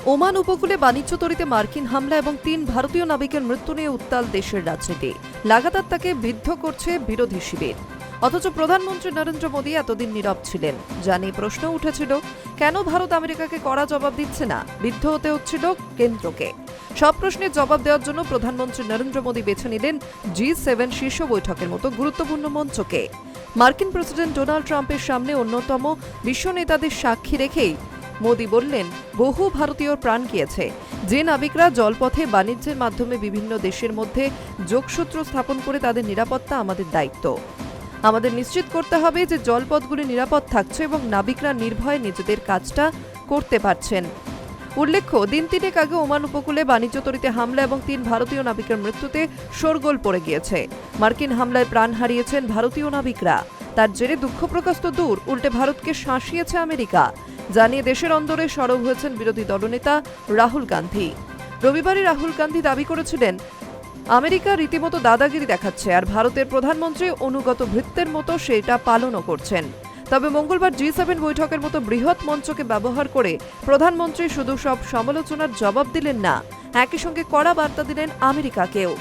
Oman উপকূলে বাণিজ্য তরীতে মার্কিন হামলা এবং ৩ ভারতীয় নাবিকের মৃত্যু নিয়ে উত্তাল দেশের রাজনীতি। লাগাতার তাকে বিদ্ধ করছে বিরোধী শিবির। অথচ প্রধানমন্ত্রী নরেন্দ্র মোদী এতদিন নীরব ছিলেন। যা নিয়ে প্রশ্ন উঠেছিল, কেন ভারত আমেরিকাকে কড়া জবাব দিচ্ছে না, বিদ্ধ হতে হচ্ছিল কেন্দ্রকে। সব প্রশ্নের জবাব দেওয়ার জন্য প্রধানমন্ত্রী নরেন্দ্র মোদী বেছে নিলেন G7 শীর্ষ বৈঠকের মতো গুরুত্বপূর্ণ মঞ্চকে। মার্কিন প্রেসিডেন্ট ডোনাল্ড ট্রাম্পের সামনে অন্যতম বিশ্ব নেতাদের সাক্ষী রেখেই মোদী বললেন, বহু ভারতীয় প্রাণ গিয়েছে। যে নাবিকরা জলপথে বাণিজ্যের মাধ্যমে বিভিন্ন দেশের মধ্যে যোগসূত্র স্থাপন করে তাদের নিরাপত্তা আমাদের দায়িত্ব। আমাদের নিশ্চিত করতে হবে যে জলপথগুলি নিরাপদ থাকছে এবং নাবিকরা নির্ভয়ে নিজেদের কাজটা করতে পারছেন। উল্লেখ্য, দিন তিনেক আগে ওমান উপকূলে বাণিজ্য তরীতে হামলা এবং ৩ ভারতীয় নাবিকের মৃত্যুতে শোরগোল পড়ে গিয়েছে। মার্কিন হামলায় প্রাণ হারিয়েছেন ভারতীয় নাবিকরা। তার জেরে দুঃখ প্রকাশ তো দূর, উল্টে ভারতকে শাসিয়েছে আমেরিকা। জানিয়ে দেশের অন্দরে সরব হয়েছেন বিরোধী দলনেতা রাহুল গান্ধী। রবিবারই রাহুল গান্ধী দাবি করেছিলেন, আমেরিকা রীতিমতো দাদাগিরি দেখাচ্ছে আর ভারতের প্রধানমন্ত্রী অনুগত ভৃত্যের মতো সেটা পালনও করছেন। তবে মঙ্গলবার G7 বৈঠকের মতো বৃহৎ মঞ্চকে ব্যবহার করে প্রধানমন্ত্রী শুধু সব সমালোচনার জবাব দিলেন না, একই সঙ্গে কড়া বার্তা দিলেন আমেরিকাকেও।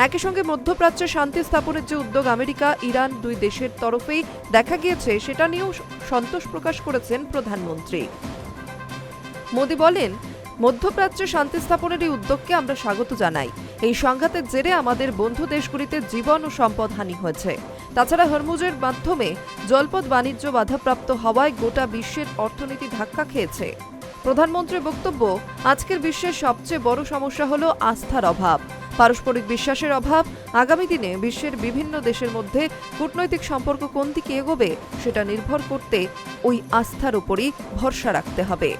একই সঙ্গে মধ্যপ্রাচ্যে শান্তি স্থাপনের যে উদ্যোগ আমেরিকা, ইরান দুই দেশের তরফেই দেখা গিয়েছে, সেটা নিয়েও সন্তোষ প্রকাশ করেছেন প্রধানমন্ত্রী। মোদী বলেন, মধ্যপ্রাচ্যে শান্তি স্থাপনের এই উদ্যোগকে আমরা স্বাগত জানাই। এই সংঘাতের জেরে আমাদের বন্ধু দেশগুলিতে জীবন ও সম্পদ হানি হয়েছে। তাছাড়া হরমুজের মাধ্যমে জলপথ বাণিজ্য বাধাপ্রাপ্ত হওয়ায় গোটা বিশ্বের অর্থনীতি ধাক্কা খেয়েছে। প্রধানমন্ত্রীর বক্তব্য, আজকের বিশ্বের সবচেয়ে বড় সমস্যা হল আস্থার অভাব, পারস্পরিক বিশ্বাসের অভাব। আগামী দিনে বিশ্বের বিভিন্ন দেশের মধ্যে কূটনৈতিক সম্পর্ক কোন দিকে এগোবে সেটা নির্ভর করতে ওই আস্থার উপরই ভরসা রাখতে হবে।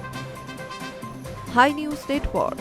Hi news network.